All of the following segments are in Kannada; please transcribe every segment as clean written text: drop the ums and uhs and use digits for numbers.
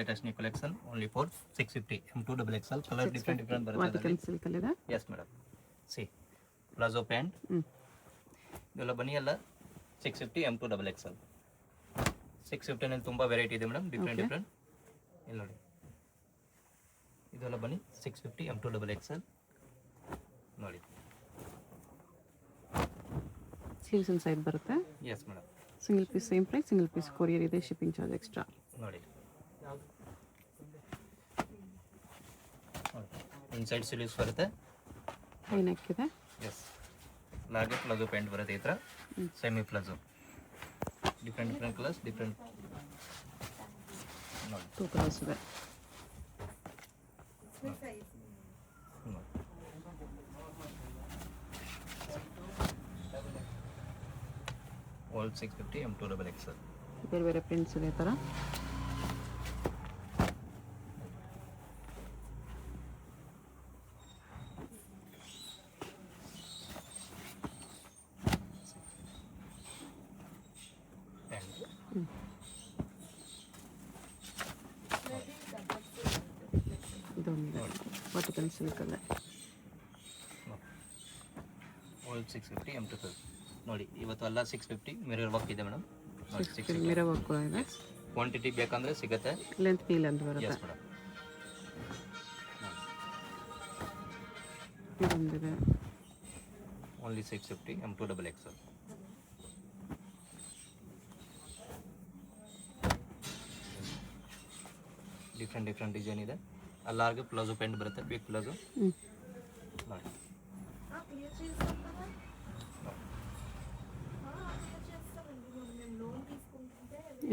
Latest new collection only for 650 M2 double Excel colour different ಬರುತ್ತೆ ವಾಟಿಕನ್ ಸಿಲ್ಕ್ ಅಲ್ಲಿ ಇದೆ. Yes madam. C palazzo pant ಇದೆಲ್ಲ ಬನ್ನಿ ಎಲ್ಲ 650 M2 ಡಬಲ್ ಎಕ್ಸೆಲ್ 650 ನಲ್ಲಿ ತುಂಬಾ ವೆರೈಟಿ ಇದೆ ಮೇಡಮ್, ಡಿಫ್ರೆಂಟ್ ಡಿಫ್ರೆಂಟ್. ಇಲ್ಲಿ ನೋಡಿ ಇದೆಲ್ಲ ಬನ್ನಿ 650 M2 ಡಬಲ್ ಎಕ್ಸೆಲ್ ನೋಡಿ. ಸ್ಲೀವ್ಸ್ ಇನ್ ಸೈಡ್ ಬರುತ್ತೆ. Yes madam. Single piece same price, single piece courier ಇದೆ, ಶಿಪ್ಪಿಂಗ್ ಚಾರ್ಜ್ ಎಕ್ಸ್ಟ್ರಾ. ನೋಡಿ ಇನ್ಸೈಡ್ ಸ್ಲೀವ್ಸ್ ಬರುತ್ತೆ, ಹೈ ನೆಕ್ ಇದೆ. ಎಸ್ ಹಾಗೆ ಪ್ಲಾಜೋ ಪ್ಯಾಂಟ್ ಬರುತ್ತೆ ಈ ಥರ semi palazzo, different different colours, different ನೋಡಿ 2 ಕಲರ್ಸ್ ಇದೆ. All 650 M2 double XL. ಬೇರೆ ಬೇರೆ ಪ್ರಿಂಟ್ಸ್ ಇದೆ ಥರ. ಇದೊಂದು ವಾಟಿಕನ್ ಸಿಲ್ಕ್ ಅಲ್ಲ. ಆಲ್ 650 M2 ನೋಡಿ. ಇವತ್ತು ಎಲ್ಲ 650 ಮಿರರ್ ವರ್ಕ್ ಇದೆ ಮೇಡಮ್. ಮಿರರ್ ವರ್ಕ್ ಕೂಡ ಇದೆ. ಕ್ವಾಂಟಿಟಿ ಬೇಕಂದ್ರೆ ಸಿಗುತ್ತೆ. ಲೆಂತ್ ಪೀಲ್ ಅಂತ ಬರುತ್ತೆ. Yes madam. ಇದೊಂದಿದೆ only 650 M2 double XL. Different different design ಇದೆ. ಅಲ್ಲಾರ್ಗೆ ಪ್ಲಾಜೋ ಪ್ಯಾಂಟ್ ಬರುತ್ತೆ, ಬಿಗ್ ಪ್ಲಾಜೋ ನೋಡಿ.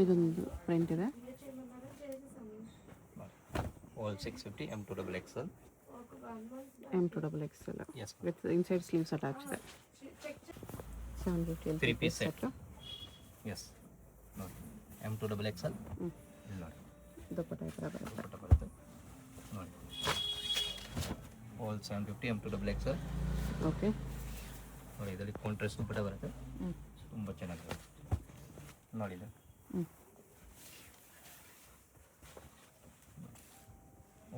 ಇದೊಂದು ಪ್ರಿಂಟ್ ಇದೆ. All 650 M2 double XL. M2 double XL yes with inside sleeves attach ಇದೆ. 750 3 ಪೀಸ್ ಸೆಟ್. ಎಸ್ ನೋಡಿ M2 ಡಬಲ್ ಎಕ್ಸೆಲ್. ಇಲ್ಲಿ ನೋಡಿ ದುಪ್ಪಟ್ಟ ಈ ಥರ ಬರುತ್ತೆ. ದುಪ್ಪಟ್ಟ ಬರುತ್ತೆ ನೋಡಿ. All 750 M2 double XL. Okay ನೋಡಿ ಇದರಲ್ಲಿ ಕಾಂಟ್ರಾಸ್ಟ್ ದುಪ್ಪಟ್ಟ ಬರುತ್ತೆ, ತುಂಬ ಚೆನ್ನಾಗಿರುತ್ತೆ ನೋಡಿ ಇದು.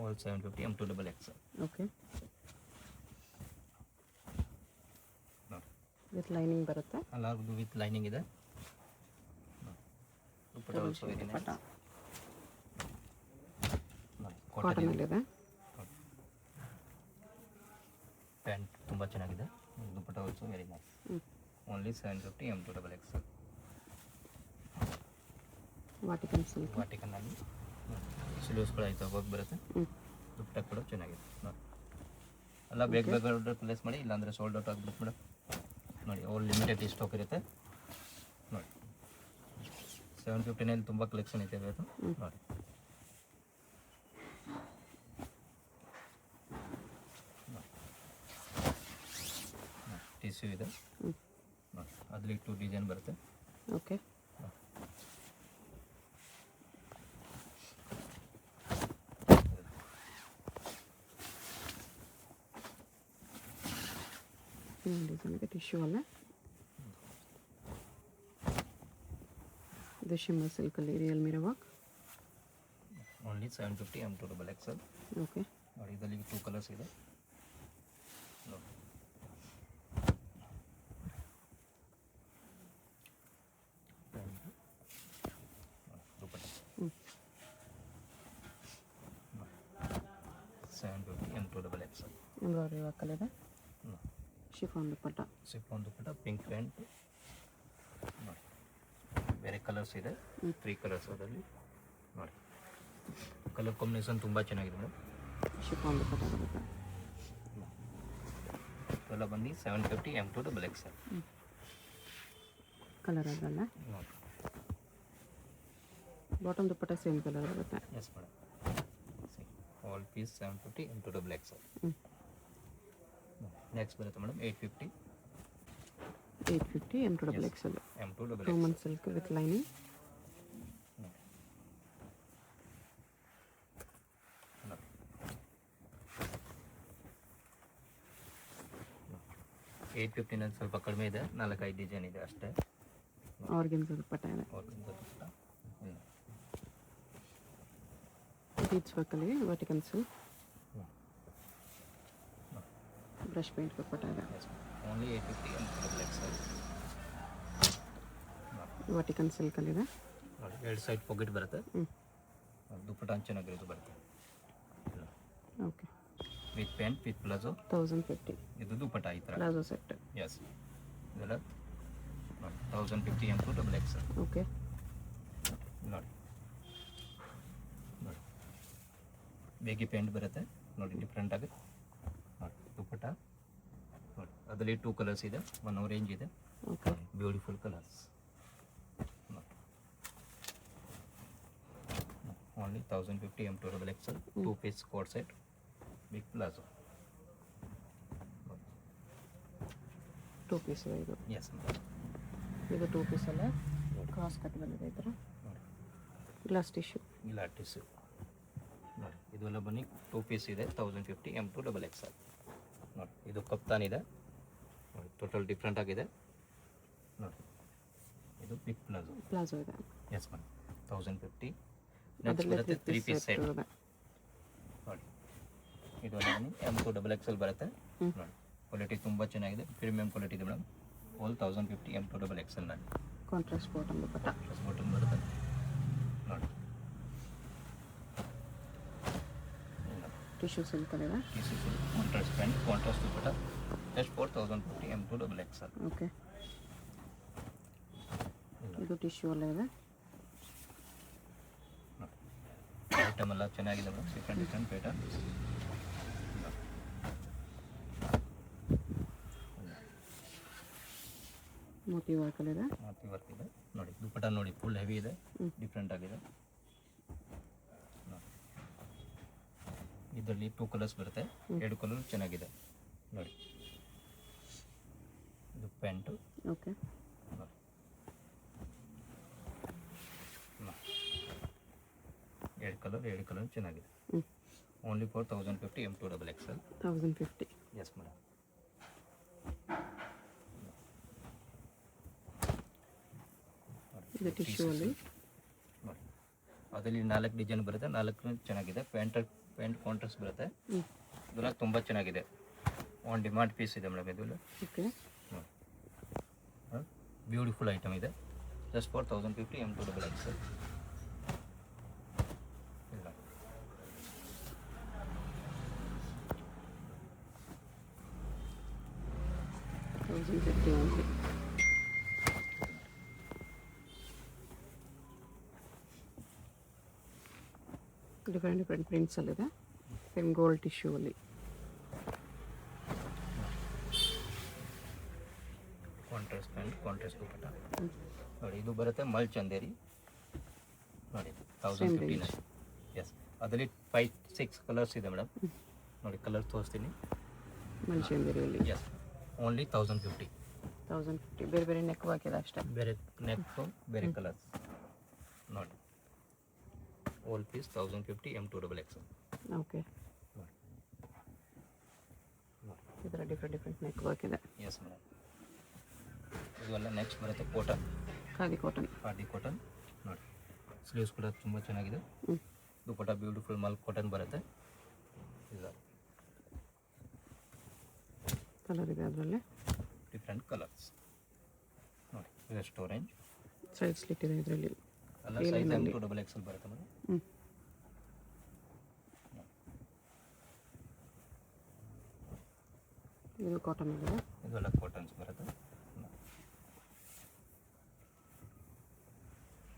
All 750 M2 double XL. Okay ನೋಡಿ ವಿತ್ ಲೈನಿಂಗ್ ಬರುತ್ತೆ. ಅಲ್ಲಾರ್ದು ವಿತ್ ಲೈನಿಂಗ್ ಇದೆ. Dupatta also very nice. Cotton ಅಲ್ಲಿ ಇದೆ. ಪ್ಯಾಂಟ್ ತುಂಬ ಚೆನ್ನಾಗಿದೆ. Dupatta also very nice. Only 750 M2 double XL. Vatican silk. ವಾಟಿಕನ್ನಲ್ಲಿ ಸ್ಲೀವ್ಸ್ ಕೂಡ ಐತೆ, ವರ್ಕ್ ಬರುತ್ತೆ. ದುಪ್ಪಟ್ಟ ಕೂಡ ಚೆನ್ನಾಗಿದೆ ನೋಡಿ. ಎಲ್ಲ ಬೇಗ ಬೇಗ ಆರ್ಡರ್ ಪ್ಲೇಸ್ ಮಾಡಿ, ಇಲ್ಲಾಂದರೆ ಸೋಲ್ಡ್ ಔಟ್ ಆಗಿಬಿಡುತ್ತೆ ಮೇಡಮ್. ನೋಡಿ ಆಲ್ ಲಿಮಿಟೆಡ್ ಸ್ಟಾಕ್ ಇರುತ್ತೆ ನೋಡಿ. 750ನಲ್ಲಿ ತುಂಬ ಕಲೆಕ್ಷನ್ ಐತೆ ಇವತ್ತು ನೋಡಿ. ಟಿಶ್ಯೂ ಇದೆ ನೋಡಿ, ಅದರಲ್ಲಿ 2 ಡಿಸೈನ್ ಬರುತ್ತೆ. ಓಕೆ ಡಿಸೈನ್ಗೆ ಟಿಶ್ಯೂ ಅಲ್ಲ. ಇದು ಶಿಮ್ಮರ್ ಸಿಲ್ಕಲ್ಲಿ real mirror work. Only 750 M2 double XL. Okay ನೋಡಿ ಇದರಲ್ಲಿ 2 ಕಲರ್ಸ್ ಇದೆ ನೋಡಿ. Dupatta 750 M2 double XL. Embroidery ವರ್ಕಲ್ಲಿ ಇದೆ. Chiffon dupatta. Chiffon dupatta, pink pant ನೋಡಿ. ಬೇರೆ ಕಲರ್ಸ್ ಇದೆ, 3 ಕಲರ್ಸ್ ಅದರಲ್ಲಿ ನೋಡಿ. ಕಲರ್ ಕಾಂಬಿನೇಷನ್ ತುಂಬ ಚೆನ್ನಾಗಿದೆ ಮೇಡಮ್. ಶಿಫಾನ್ ದುಪ್ಪಟ್ಟ ಬರುತ್ತೆ. ಎಲ್ಲ ಬಂದು 750 M2 ಡಬಲ್ ಎಕ್ಸೆಲ್. ಕಲರ್ ಅದಲ್ಲ. ನೋಡಿ ಬಾಟಮ್ ದುಪ್ಪಟ್ಟ ಸೇಮ್ ಕಲರ್ ಬರುತ್ತೆ. Yes madam. All piece 750 M2 double XL. Next ಬರುತ್ತೆ madam 850 M2 double XL. M2 double Roman silk with lining. 850ನಲ್ಲಿ ಸ್ವಲ್ಪ ಕಡಿಮೆ ಇದೆ, 4-5 ಡಿಸೈನ್ ಇದೆ ಅಷ್ಟೇ. ಆರ್ಗೆನ್ಸಾ ದುಪ್ಪಟ್ಟ ಇದೆ. ಬೀಡ್ಸ್ ವರ್ಕಲ್ಲಿ ವರ್ಟಿಕಲ್ಸು ಬ್ರಷ್ ಪೇಂಟ್ ದುಪ್ಪಟ್ಟ ಇದೆ. Only 850 double XL. ವರ್ಟಿಕಲ್ ಸಿಲ್ಕಲ್ಲಿದೆ. ನೋಡಿ ಎರಡು ಸೈಡ್ ಪಾಕೆಟ್ ಬರುತ್ತೆ. ಹ್ಞೂ ದುಪ್ಪಟ್ಟ ಚೆನ್ನಾಗಿರೋದು ಬರುತ್ತೆ. Okay. With pant with palazzo 1050. ಇದು ದುಪ್ಪಟ್ಟ ಈ ಥರ. Palazzo set. ಎಸ್ ಇದೆಲ್ಲ 1050 M2 ಡಬಲ್ ಎಕ್ಸೆಲ್. ಓಕೆ. ನೋಡಿ ನೋಡಿ ಬೇಗಿ ಪ್ಯಾಂಟ್ ಬರುತ್ತೆ ನೋಡಿ, ಡಿಫ್ರೆಂಟ್ ಆಗಿ ನೋಡಿ ದುಪ್ಪಟ್ಟ ನೋಡಿ. ಅದರಲ್ಲಿ 2 ಕಲರ್ಸ್ ಇದೆ, 1 ಆರೆಂಜ್ ಇದೆ. Okay. Beautiful colours. Only 1050 M2 double XL. 2 piece coat set big palazzo. 2 piece ಇದೆ ಇದು. ಎಸ್ ಇದು 2 ಪೀಸ್ ಅಲ್ಲ, ಕ್ರಾಸ್ ಕಟ್ ಬಂದಿದೆ ಈ ಥರ. ನೋಡಿ ಗ್ಲಾಸ್ ಟಿಶ್ಯೂ. ಇಲ್ಲ ಟಿಶ್ಯೂ ನೋಡಿ. ಇದೆಲ್ಲ ಬನ್ನಿ 2 ಪೀಸ್ ಇದೆ, 1050 M2 ಡಬಲ್ ಎಕ್ಸೆಲ್. ನೋಡಿ ಇದು ಕಪ್ತಾನ್ ಇದೆ ನೋಡಿ, ಟೋಟಲ್ ಡಿಫ್ರೆಂಟ್ ಆಗಿದೆ ನೋಡಿ. ಇದು ಬಿಗ್ ಪ್ಲಾಜೋ. ಪ್ಲಾಜೋ ಇದೆ. Yes ma'am 1050. ನೆಕ್ಸ್ಟ್ ಬರುತ್ತೆ 3 ಪೀಸ್ ಸೆಟ್ ನೋಡಿ. ಇದು ಬನ್ನಿ M2 ಡಬಲ್ ಎಕ್ಸೆಲ್ ಬರುತ್ತೆ ನೋಡಿ. ಕ್ವಾಲಿಟಿ ತುಂಬ ಚೆನ್ನಾಗಿದೆ, ಪ್ರೀಮಿಯಂ ಕ್ವಾಲಿಟಿ ಇದೆ madam. All 1050 M2 double XL ನಲ್ಲಿ contrast bottom dupatta. Plus bottom ಬರುತ್ತೆ ನೋಡಿ. ಟಿಶ್ಯೂ ಸಿಲ್ಕಲ್ಲಿದೆ. Contrast pant, contrast dupatta. Just 4050 M2 double XL. Okay. ಇದು ಟಿಶ್ಯೂ ಅಲ್ಲೇ ಇದೆ. ಐಟಮ್ ಎಲ್ಲ ಚೆನ್ನಾಗಿದೆ ಮೇಡಮ್, ಡಿಫ್ರೆಂಟ್ ಪ್ಯಾಟರ್ನ್. ಮೋತಿ ವರ್ಕಲ್ಲಿದೆ. ಮೋತಿ ವರ್ಕ್ ಇದೆ ನೋಡಿ. ದುಪ್ಪಟ್ಟ ನೋಡಿ ಫುಲ್ ಹೆವಿ ಇದೆ, ಡಿಫ್ರೆಂಟ್ ಆಗಿದೆ. ಇದರಲ್ಲಿ 2 ಕಲರ್ಸ್ ಬರುತ್ತೆ, 2 ಕಲರ್ ಚೆನ್ನಾಗಿದೆ ನೋಡಿ. ಇದು ಪ್ಯಾಂಟು. ಓಕೆ. ಎರಡು ಕಲರ್ ಚೆನ್ನಾಗಿದೆ. Only for 1050 M2 double Excel. 1050. Yes madam. ಇದು ಟಿಶ್ಯೂ ಅಲ್ಲಿ ನೋಡಿ. ಅದರಲ್ಲಿ 4 ಡಿಸೈನ್ ಬರುತ್ತೆ, 4 ಚೆನ್ನಾಗಿದೆ. ಪ್ಯಾಂಟ್ ಕಾಂಟ್ರಾಸ್ಟ್ ಬರುತ್ತೆ. ಇದೆಲ್ಲ ತುಂಬ ಚೆನ್ನಾಗಿದೆ. ಆನ್ ಡಿಮಾಂಡ್ ಪೀಸ್ ಇದೆ ಮೇಡಮ್ ಇದು. ಓಕೆ. ಬ್ಯೂಟಿಫುಲ್ ಐಟಮ್ ಇದೆ. Just for 1050 M2 double Excel. 1050 only. Different prints ಅಲ್ಲಿದೆ. ಸೇಮ್ ಗೋಲ್ಡ್ ಟಿಶ್ಯೂ ಅಲ್ಲಿ. ಕಾಂಟ್ರಾಸ್ಟ್ ಪ್ಯಾಂಟ್, ಕಾಂಟ್ರಾಸ್ಟ್ ದುಪ್ಪಟ್ಟ ನೋಡಿ. ಇದು ಬರುತ್ತೆ ಮಲ್ ಚಂದೇರಿ ನೋಡಿ, 1050. ಎಸ್ ಅದರಲ್ಲಿ 5-6 ಕಲರ್ಸ್ ಇದೆ ಮೇಡಮ್ ನೋಡಿ. ಕಲರ್ ತೋರಿಸ್ತೀನಿ. ಮಲ್ ಚಂದೇರಿಯಲ್ಲಿ. S only 1050. 1050. ಬೇರೆ ಬೇರೆ ನೆಕ್ ಹಾಕಿದೆ ಅಷ್ಟೇ. ಬೇರೆ ನೆಕ್ ಬೇರೆ ಕಲರ್ಸ್ ನೋಡಿ. All piece 1050 M2 double XL. Okay. ಈ ಥರ ಡಿಫ್ರೆಂಟ್ ನೆಕ್ ವರ್ಕ್ ಇದೆ. Yes madam. ಇವೆಲ್ಲ ನೆಕ್ಸ್ಟ್ ಬರುತ್ತೆ ಕಾಟನ್, ಖಾದಿ ಕಾಟನ್. ನೋಡಿ. ಸ್ಲೀವ್ಸ್ ಕೂಡ ತುಂಬ ಚೆನ್ನಾಗಿದೆ. ದುಪ್ಪಟ್ಟ ಬ್ಯೂಟಿಫುಲ್ ಮಲ್ ಕಾಟನ್ ಬರುತ್ತೆ. ಇಲ್ಲ ಕಲರ್ ಇದೆ ಅದರಲ್ಲಿ, ಡಿಫ್ರೆಂಟ್ ಕಲರ್ಸ್ ನೋಡಿ. ಇದಷ್ಟು ಆರೆಂಜ್. ಸೈಡ್ ಸ್ಲಿಟ್ ಇದೆ ಇದರಲ್ಲಿ. ಎಲ್ಲ ಸೈಜ್ M2 ಡಬಲ್ ಎಕ್ಸೆಲ್ ಬರುತ್ತೆ ಮೇಡಮ್. ಇದು ಕಾಟನ್ ಇದೆ. ಇದೆಲ್ಲ ಕಾಟನ್ಸ್ ಬರುತ್ತೆ.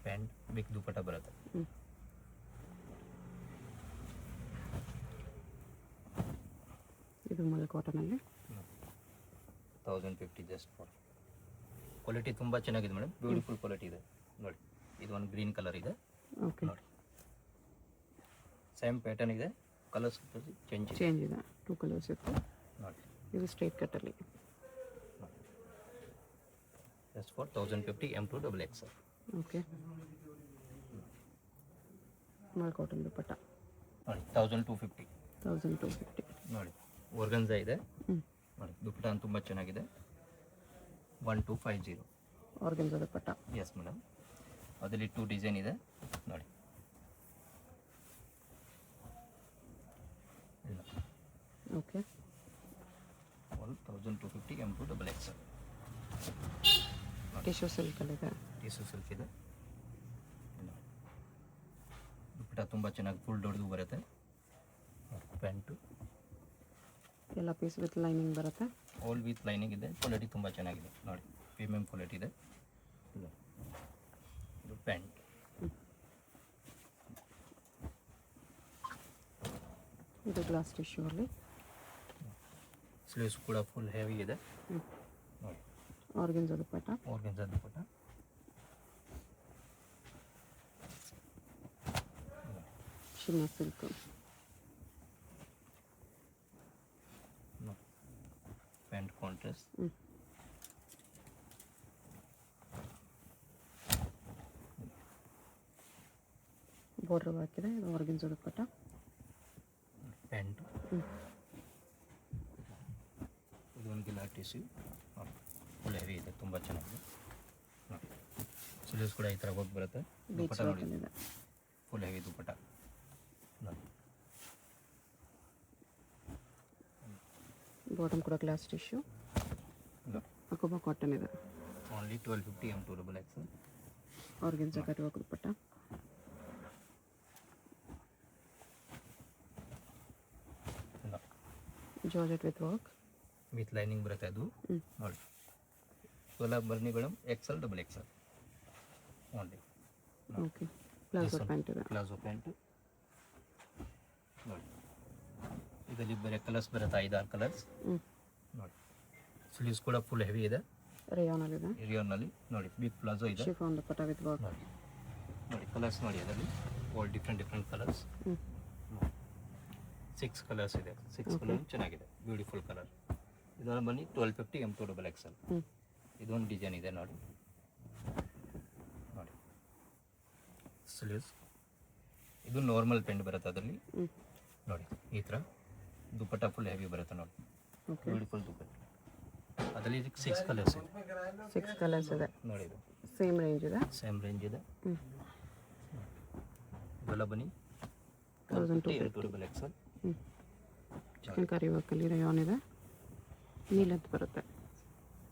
ಪ್ಯಾಂಟ್ ಬಿಗ್ ದುಪ್ಪಟ್ಟ ಬರುತ್ತೆ. ಇದು ಮಲ್ ಕಾಟನಲ್ಲಿ 1050 ಜಸ್ಟ್ ಫಾರ್. ಕ್ವಾಲಿಟಿ ತುಂಬ ಚೆನ್ನಾಗಿದೆ ಮೇಡಮ್, ಬ್ಯೂಟಿಫುಲ್ ಕ್ವಾಲಿಟಿ ಇದೆ ನೋಡಿ. ಇದು ಒಂದು ಗ್ರೀನ್ ಕಲರ್ ಇದೆ. ಓಕೆ. ನೋಡಿ ಸೇಮ್ ಪ್ಯಾಟರ್ನ್ ಇದೆ, ಕಲರ್ಸ್ ಚೇಂಜ್ ಇದೆ. 2 ಕಲರ್ಸ್ ಇತ್ತು ನೋಡಿ. ಇದು ಸ್ಟ್ರೈಟ್ ಕಟ್ಟಲ್ಲಿ. Just for 1050 M2 double XL. Okay. Mul cotton dupatta ನೋಡಿ 1250. 1250 ನೋಡಿ. organza ಇದೆ ನೋಡಿ. ದುಪ್ಪಟ್ಟ ತುಂಬ ಚೆನ್ನಾಗಿದೆ. 1250 organza ದುಪ್ಪಟ್ಟ. Yes madam. ಅದರಲ್ಲಿ 2 ಡಿಸೈನ್ ಇದೆ ನೋಡಿ. ಟಿಶ್ಯೂ ಸಿಲ್ಕಲ್ಲಿದೆ. ಟಿಶ್ಯೂ ಸಿಲ್ಕ್ ಇದೆ. ದುಪ್ಪಟ್ಟ ತುಂಬ ಚೆನ್ನಾಗಿ ಫುಲ್ ದೊಡ್ಡದು ಬರುತ್ತೆ. ಪ್ಯಾಂಟು ಎಲ್ಲ ಪೀಸ್ ವಿತ್ ಲೈನಿಂಗ್ ಬರುತ್ತೆ. ಆಲ್ ವಿತ್ ಲೈನಿಂಗ್ ಇದೆ. ಕ್ವಾಲಿಟಿ ತುಂಬ ಚೆನ್ನಾಗಿದೆ ನೋಡಿ, ಪ್ರೀಮಿಯಂ ಕ್ವಾಲಿಟಿ ಇದೆ. ಇದು ಪ್ಯಾಂಟ್. ಇದು ಗ್ಲಾಸ್ ಟಿಶ್ಯೂ ಅಲ್ಲಿ. ಸ್ಲೀವ್ಸ್ ಕೂಡ ಫುಲ್ ಹೆವಿ ಇದೆ ನೋಡಿ. Organza dupatta. Organza dupatta. Shimmer silk. Pant contrast. Border ಹಾಕಿದೆ. ಇದು ಆರ್ಗೆನ್ಜಾ ದುಪ್ಪಟ್ಟ. ಪ್ಯಾಂಟು ಇದು ಒಂದು ಗಿಲಾ ಟಿಶ್ಯೂ ಫುಲ್ ಹೆವಿ ಇದೆ, ತುಂಬ ಚೆನ್ನಾಗಿದೆ ನೋಡಿ. ಸ್ಲೀವ್ಸ್ ಕೂಡ ಈ ಥರ ಹೋಗಿ ಬರುತ್ತೆ. ದುಪ್ಪಟ್ಟ ನೋಡಿ, ಫುಲ್ ಹೆವಿ ದುಪ್ಪಟ್ಟ ನೋಡಿ. ಬಾಟಮ್ ಕೂಡ ಗ್ಲಾಸ್ ಟಿಶ್ಯೂ. ಅಕೋಬಾ ಕಾಟನ್ ಇದೆ. Only 1250 M2XXL. Organza cut work dupatta. Georgette with work. With lining ಬರುತ್ತೆ ಅದು ನೋಡಿ. ಸೋಲಾ ಬರ್ನಿ madam XL XXL only. Okay. Palazzo pant ಇದೆ. ಪ್ಲಾಜೋ ಪ್ಯಾಂಟು ನೋಡಿ. ಇದರಲ್ಲಿ ಬೇರೆ ಕಲರ್ಸ್ ಬರುತ್ತೆ, 5-6 ಕಲರ್ಸ್ ನೋಡಿ. ಸ್ಲೀವ್ಸ್ ಕೂಡ ಫುಲ್ ಹೆವಿ ಇದೆ. ರೇಯಾನಲ್ಲಿದೆ. ರಿಯೋನಲ್ಲಿ ನೋಡಿ, ಬಿಗ್ ಪ್ಲಾಜೋ ಇದೆ. ಶಿಫಾನ್ ದುಪ್ಪಟ್ಟ ವಿತ್ ವರ್ಕ್ ನೋಡಿ. ನೋಡಿ ಕಲರ್ಸ್ ನೋಡಿ, ಅದರಲ್ಲಿ ಆಲ್ ಡಿಫ್ರೆಂಟ್ ಕಲರ್ಸ್. 6 ಕಲರ್ಸ್ ಇದೆ. 6 ಕಲರ್ ಚೆನ್ನಾಗಿದೆ, ಬ್ಯೂಟಿಫುಲ್ ಕಲರ್. ಇದನ್ನು ಬನ್ನಿ 1250 M2XXL. ಇದೊಂದು ಡಿಸೈನ್ ಇದೆ ನೋಡಿ. ನೋಡಿ ಸ್ಲೀವ್ಸ್ ಇದು ನಾರ್ಮಲ್ ಪೆಂಟ್ ಬರುತ್ತೆ ಅದರಲ್ಲಿ ನೋಡಿ. ಈ ಥರ ದುಪ್ಪಟ್ಟ ಫುಲ್ ಹೆವಿ ಬರುತ್ತೆ ನೋಡಿ. ಬ್ಯೂಟಿಫುಲ್ ದುಪ್ಪಟ್ಟ. ಅದರಲ್ಲಿ 6 ಕಲರ್ಸ್ ಇದೆ. 6 ಕಲರ್ಸ್ ಇದೆ ನೋಡಿ. ಇದು ಸೇಮ್ ರೇಂಜ್ ಇದೆ. ಸೇಮ್ ರೇಂಜ್ ಇದೆ. ಇದೆಲ್ಲ ಬನ್ನಿ 1250 M2XXL. ಚಿಕನ್ ಕರಿ ವರ್ಕಲ್ಲಿ ರೇಯಾನ್ ಇದೆ. ನೀಲದ್ದು ಬರುತ್ತೆ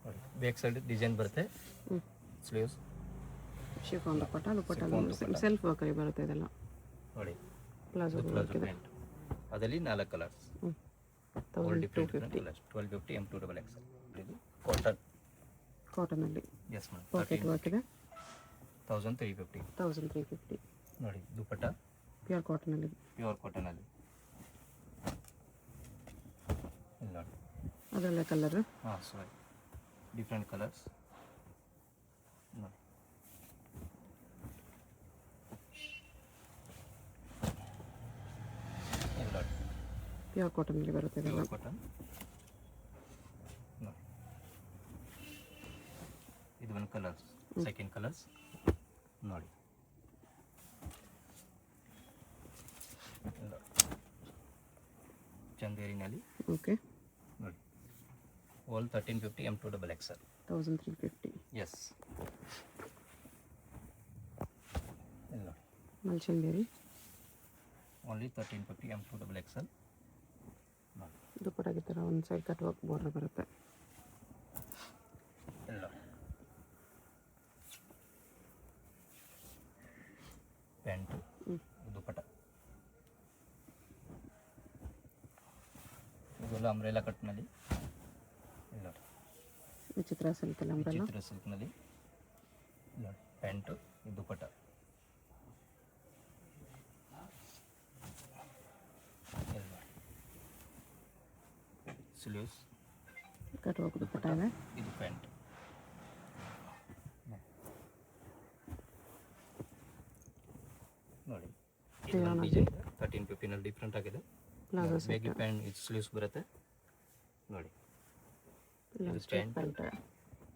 ನೋಡಿ. ಬ್ಯಾಕ್ ಸೈಡ್ ಡಿಸೈನ್ ಬರುತ್ತೆ. ಸ್ಲೀವ್ಸ್ ಶಿಫಾನ್ ದುಪ್ಪಟ್ಟ. ದುಪ್ಪಟ್ಟ ಸೆಲ್ಫ್ ವರ್ಕಲ್ಲಿ ಬರುತ್ತೆ ಇದೆಲ್ಲ ನೋಡಿ. ಪ್ಲಾಜೋ ವರ್ಕ್ ಇದೆ. ಪ್ಯಾಂಟ್ ಅದರಲ್ಲಿ 4 ಕಲರ್ಸ್. 1250 1250 M2XXL. ಇದು ಕಾಟನ್. ಕಾಟನಲ್ಲಿ ಎಸ್ ಮೇಡಮ್. ಪಾಕೆಟ್ ವರ್ಕ್ ಇದೆ. 1350 1350 ನೋಡಿ. ದುಪ್ಪಟ್ಟ ಪ್ಯೂರ್ ಕಾಟನಲ್ಲಿ. ಪ್ಯೂರ್ ಕಾಟನಲ್ಲಿ ಇಲ್ಲ ನೋಡಿ. ಅದರಲ್ಲೇ ಕಲರ್. ಹಾಂ ಸಾರಿ, ಡಿಫ್ರೆಂಟ್ ಕಲರ್ಸ್ ನೋಡಿ. ಇಲ್ಲ ನೋಡಿ, ಪ್ಯೂರ್ ಕಾಟನಲ್ಲಿ ಬರುತ್ತೆ ಇದೆಲ್ಲ. ಪ್ಯೂರ್ ಕಾಟನ್ ನೋಡಿ. ಇದು ಒಂದು ಕಲರ್ಸ್, ಸೆಕೆಂಡ್ ಕಲರ್ಸ್ ನೋಡಿ. ಚಂದೇರಿನಲ್ಲಿ ಓಕೆ. ನೋಡಿ. All 1350 M2XXL. 1350 ಎಸ್. ಇಲ್ಲ ನೋಡಿ, ಮಲ್ಚಂದೇರಿ. ಓನ್ಲಿ 1350 M2XXL ನೋಡಿ. ದುಪ್ಪಟ್ಟಾಗಿ ಥರ ಒಂದು ಸೈಡ್ ಕಟ್ ವರ್ಕ್ ಬಾರ್ಡರ್ ಬರುತ್ತೆ. ಇಲ್ಲ ಪ್ಯಾಂಟು ದುಪ್ಪಟ್ಟ. ಇದೆಲ್ಲ ಅಂಬ್ರೆಲಾ ಕಟ್ನಲ್ಲಿ. ಇಲ್ಲ ನೋಡಿ, ವಿಚಿತ್ರ ಸಿಲ್ಕಲ್ಲಿ ಅಂಬ್ರೆಲಾ. ಚಿತ್ರ ಸಿಲ್ಕ್ನಲ್ಲಿ ನೋಡಿ. ಪ್ಯಾಂಟು ದುಪ್ಪಟ್ಟ. ಇಲ್ಲ ಸ್ಲೀವ್ಸ್ ಕಟ್ ವರ್ಕ್ ದುಪ್ಪಟ್ಟ ಇದೆ. ಇದು ಪ್ಯಾಂಟ್ ನೋಡಿ. 1350ನಲ್ಲಿ ಡಿಫ್ರೆಂಟ್ ಆಗಿದೆ. ಪ್ಲಾಜೋ ಬೇಗಿ ಪ್ಯಾಂಟ್ ಇದು ಸ್ಲೀವ್ಸ್ ಬರುತ್ತೆ ನೋಡಿ. ಇದು ಪ್ಯಾಂಟ್.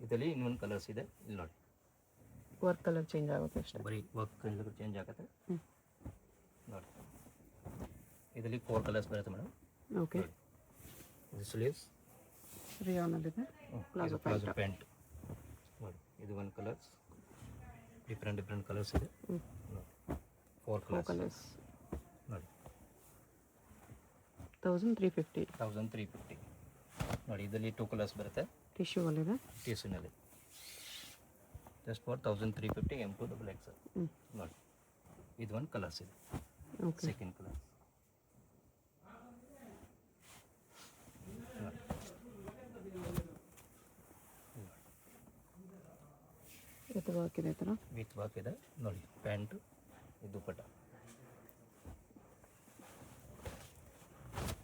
ಇದರಲ್ಲಿ ಇನ್ನೊಂದು ಕಲರ್ಸ್ ಇದೆ. ಇಲ್ಲಿ ನೋಡಿ, ವರ್ಕ್ ಕಲರ್ ಚೇಂಜ್ ಆಗುತ್ತೆ ಅಷ್ಟೇ. ಬರೀ ವರ್ಕ್ ಕಲರ್ ಚೇಂಜ್ ಆಗುತ್ತೆ ನೋಡಿ. ಇದರಲ್ಲಿ 4 ಕಲರ್ಸ್ ಬರುತ್ತೆ ಮೇಡಮ್. ಓಕೆ. ಇದು ಸ್ಲೀವ್ಸ್ ರಿಯಾನಲ್ಲಿದೆ. ಪ್ಲಾಜೋ ಪ್ಯಾಂಟ್ ನೋಡಿ. ಇದು ಒಂದು ಕಲರ್ಸ್, ಡಿಫ್ರೆಂಟ್ ಕಲರ್ಸ್ ಇದೆ ನೋಡಿ. 4 ಕಲರ್ಸ್ ನೋಡಿ. 1350 ನೋಡಿ. ಇದರಲ್ಲಿ 2 ಕಲರ್ಸ್ ಬರುತ್ತೆ. ಟಿಶ್ಯೂ ಅಲ್ಲಿದೆ. ಟಿಶ್ಯೂನಲ್ಲಿ just for 1350 M2 double XL. ನೋಡಿ ಇದು ಒಂದು ಕಲರ್ಸ್ ಇದೆ. ಓಕೆ. ಸೆಕೆಂಡ್ ಕಲರ್ ಇದು ಹಾಕಿದೆ ಈ ಥರ ವಿತ್ ವರ್ಕ್ ಇದೆ ನೋಡಿ. ಪ್ಯಾಂಟು ಇದು ದುಪ್ಪಟ್ಟ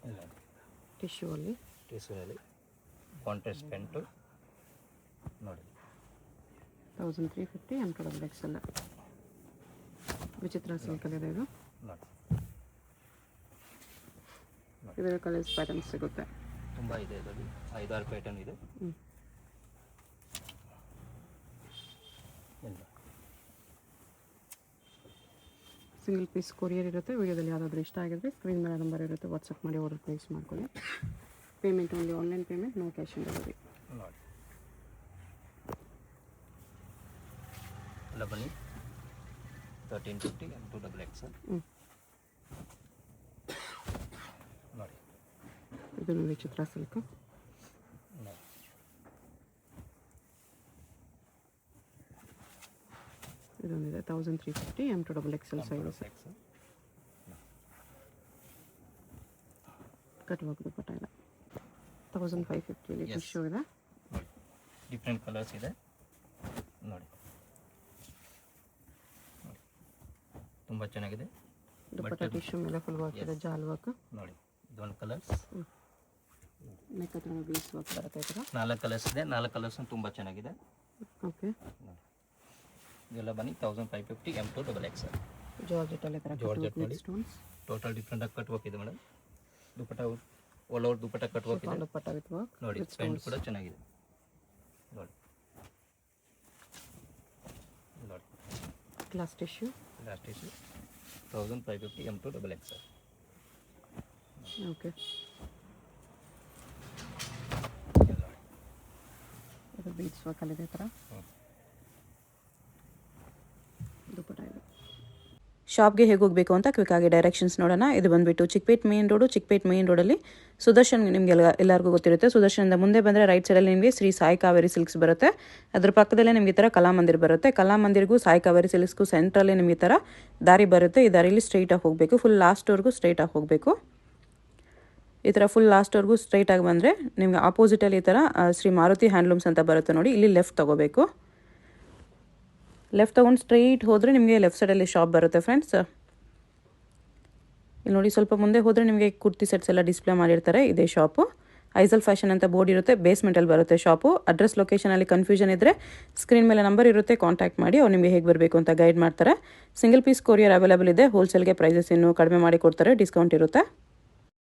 ಇಲ್ಲ ಟಿಶ್ಯೂ ಅಲ್ಲಿ ಟೀಸರಲ್ಲಿ ಕಾಂಟ್ರಾಸ್ಟ್ ಪ್ಯಾಂಟು ನೋಡಿ 1350 M2 ಡಬಲ್ ಎಕ್ಸೆಲ್. ವಿಚಿತ್ರ ಸಿಲ್ಕಲ್ಲಿ ಇದೆ ಇದು. ನೋಡಿ ಇದರ ಕಲರ್ಸ್ ಪ್ಯಾಟರ್ನ್ಸ್ ಸಿಗುತ್ತೆ. ತುಂಬ ಇದೆ ಇದರಲ್ಲಿ 5-6 ಪ್ಯಾಟರ್ನ್ ಇದೆ. ಇಲ್ಲ ಸಿಂಗಲ್ ಪೀಸ್ ಕೊರಿಯರ್ ಇರುತ್ತೆ. ವಿಡಿಯೋದಲ್ಲಿ ಯಾವುದಾದ್ರೂ ಇಷ್ಟ ಆಗಿದ್ರೆ ಸ್ಕ್ರೀನ್ ಮೇಲೆ ನಂಬರ್ ಇರುತ್ತೆ, ವಾಟ್ಸಪ್ ಮಾಡಿ ಆರ್ಡರ್ ಪ್ಲೇಸ್ ಮಾಡ್ಕೊಳ್ಳಿ. Payment only online payment, no cash on delivery. ನೋಡಿ ಎಲ್ಲ ಬನ್ನಿ 1350 M2 ಡಬಲ್ ಎಕ್ಸೆಲ್. ನೋಡಿ ಇದನ್ನು ವಿಚಿತ್ರ ಸಿಲ್ಕ್. ನೋಡಿ ಇದೊಂದಿದೆ 1350 M2 double XL size. XL cut work dupatta ಇಲ್ಲ. 1550 ಇಲ್ಲಿ ಟಿಶ್ಯೂ ಇದೆ. ನೋಡಿ ಡಿಫ್ರೆಂಟ್ ಕಲರ್ಸ್ ಇದೆ ನೋಡಿ. ತುಂಬ ಚೆನ್ನಾಗಿದೆ. ದುಪ್ಪಟ್ಟ ಟಿಶ್ಯೂ ಮೇಲೆ ಫುಲ್ ವರ್ಕ್ ಇದೆ, ಜಾಲ್ ವರ್ಕ್. ನೋಡಿ ಇದೊಂದು ಕಲರ್ಸ್. ನೆಕ್ ಹತ್ರ ಬೀಸ್ ವರ್ಕ್ ಬರುತ್ತೆ ಈ ಥರ. 4 ಕಲರ್ಸ್ ಇದೆ. 4 ಕಲರ್ಸ್ ತುಂಬ ಚೆನ್ನಾಗಿದೆ. ಓಕೆ. ನೋಡಿ ಇದೆಲ್ಲ ಬನ್ನಿ 1550 M2 ಡಬಲ್ ಎಕ್ಸೆಲ್. ಜಾರ್ಜೆಟಲ್ಲಿ ಈ ಥರ ಜಾರ್ಜೆಟ್ ನೋಡಿ. ಸ್ಟೋನ್ಸ್. ಟೋಟಲ್ ಡಿಫ್ರೆಂಟ್ ಆಗಿ ಕಟ್ ವರ್ಕ್ ಇದೆ ಮೇಡಮ್. ದುಪ್ಪಟ್ಟ ಆಲ್ ಓವರ್ ದುಪ್ಪಟ್ಟ ಕಟ್ ವರ್ಕ್ ಇದೆ. ದುಪ್ಪಟ್ಟ ವಿತ್ ವರ್ಕ್. ನೋಡಿ ಪ್ಯಾಂಟ್ ಕೂಡ ಚೆನ್ನಾಗಿದೆ ನೋಡಿ. ನೋಡಿ glass tissue. Last issue 1550 M2 double XL. Okay. ಇದು ಬೀಡ್ಸ್ ವರ್ಕಲ್ಲಿ ಇದೆ ಈ ಥರ. ದುಪ್ಪಟ್ಟ ಇದೆ. ಶಾಪ್ಗೆ ಹೇಗೆ ಹೋಗಬೇಕು ಅಂತ ಕ್ವಿಕ್ಕಾಗಿ ಡೈರೆಕ್ಷನ್ಸ್ ನೋಡೋಣ. ಇದು ಬಂದುಬಿಟ್ಟು Chickpet main road. Chickpet main ರೋಡಲ್ಲಿ ಸುದರ್ಶನ್ ನಿಮಗೆ ಎಲ್ಲರಿಗೂ ಗೊತ್ತಿರುತ್ತೆ. ಸುದರ್ಶನದ ಮುಂದೆ ಬಂದರೆ ರೈಟ್ ಸೈಡಲ್ಲಿ ನಿಮಗೆ ಶ್ರೀ ಸಾಯಿ ಕಾವೇರಿ ಸಿಲ್ಕ್ಸ್ ಬರುತ್ತೆ. ಅದ್ರ ಪಕ್ಕದಲ್ಲೇ ನಿಮಗೆ ಈ ಥರ ಕಲಾಮಂದಿರ್ ಬರುತ್ತೆ. ಕಲಾಮಂದಿರ್ಗೂ ಸಾಯಿ ಕಾವೇರಿ ಸಿಲ್ಕ್ಸ್ಗೂ ಸೆಂಟ್ರಲ್ಲಿ ನಿಮಗೆ ಈ ಥರ ದಾರಿ ಬರುತ್ತೆ. ಈ ದಾರಿಲಿ ಸ್ಟ್ರೈಟಾಗಿ ಹೋಗಬೇಕು. ಫುಲ್ ಲಾಸ್ಟ್ವರೆಗೂ ಸ್ಟ್ರೈಟಾಗಿ ಹೋಗಬೇಕು. ಈ ಥರ ಫುಲ್ ಲಾಸ್ಟ್ವರೆಗೂ ಸ್ಟ್ರೈಟಾಗಿ ಬಂದರೆ ನಿಮಗೆ ಆಪೋಸಿಟಲ್ಲಿ ಈ ಥರ ಶ್ರೀ ಮಾರುತಿ ಹ್ಯಾಂಡ್ಲೂಮ್ಸ್ ಅಂತ ಬರುತ್ತೆ ನೋಡಿ. ಇಲ್ಲಿ ಲೆಫ್ಟ್ ತೊಗೋಬೇಕು. ಲೆಫ್ಟ್ ತೊಗೊಂಡು ಸ್ಟ್ರೈಟ್ ಹೋದರೆ ನಿಮಗೆ ಲೆಫ್ಟ್ ಸೈಡಲ್ಲಿ ಶಾಪ್ ಬರುತ್ತೆ ಫ್ರೆಂಡ್ಸ್. ಇಲ್ಲಿ ನೋಡಿ ಸ್ವಲ್ಪ ಮುಂದೆ ಹೋದರೆ ನಿಮಗೆ ಕುರ್ತಿ ಸೆಟ್ಸ್ ಎಲ್ಲ ಡಿಸ್ಪ್ಲೇ ಮಾಡಿರ್ತಾರೆ. ಇದೇ ಶಾಪು. ಐಸಲ್ ಫ್ಯಾಷನ್ ಅಂತ ಬೋರ್ಡ್ ಇರುತ್ತೆ. ಬೇಸ್ಮೆಂಟಲ್ಲಿ ಬರುತ್ತೆ ಶಾಪು. ಅಡ್ರೆಸ್ ಲೊಕೇಶನಲ್ಲಿ ಕನ್ಫ್ಯೂಷನ್ ಇದ್ದರೆ ಸ್ಕ್ರೀನ್ ಮೇಲೆ ನಂಬರ್ ಇರುತ್ತೆ, ಕಾಂಟ್ಯಾಕ್ಟ್ ಮಾಡಿ. ಅವ್ರು ನಿಮಗೆ ಹೇಗೆ ಬರಬೇಕು ಅಂತ ಗೈಡ್ ಮಾಡ್ತಾರೆ. ಸಿಂಗಲ್ ಪೀಸ್ ಕೊರಿಯರ್ ಅವೈಲೇಬಲ್ ಇದೆ. ಹೋಲ್ಸೇಲ್ಗೆ ಪ್ರೈಸಸ್ ಇನ್ನೂ ಕಡಿಮೆ ಮಾಡಿ ಕೊಡ್ತಾರೆ, ಡಿಸ್ಕೌಂಟ್ ಇರುತ್ತೆ.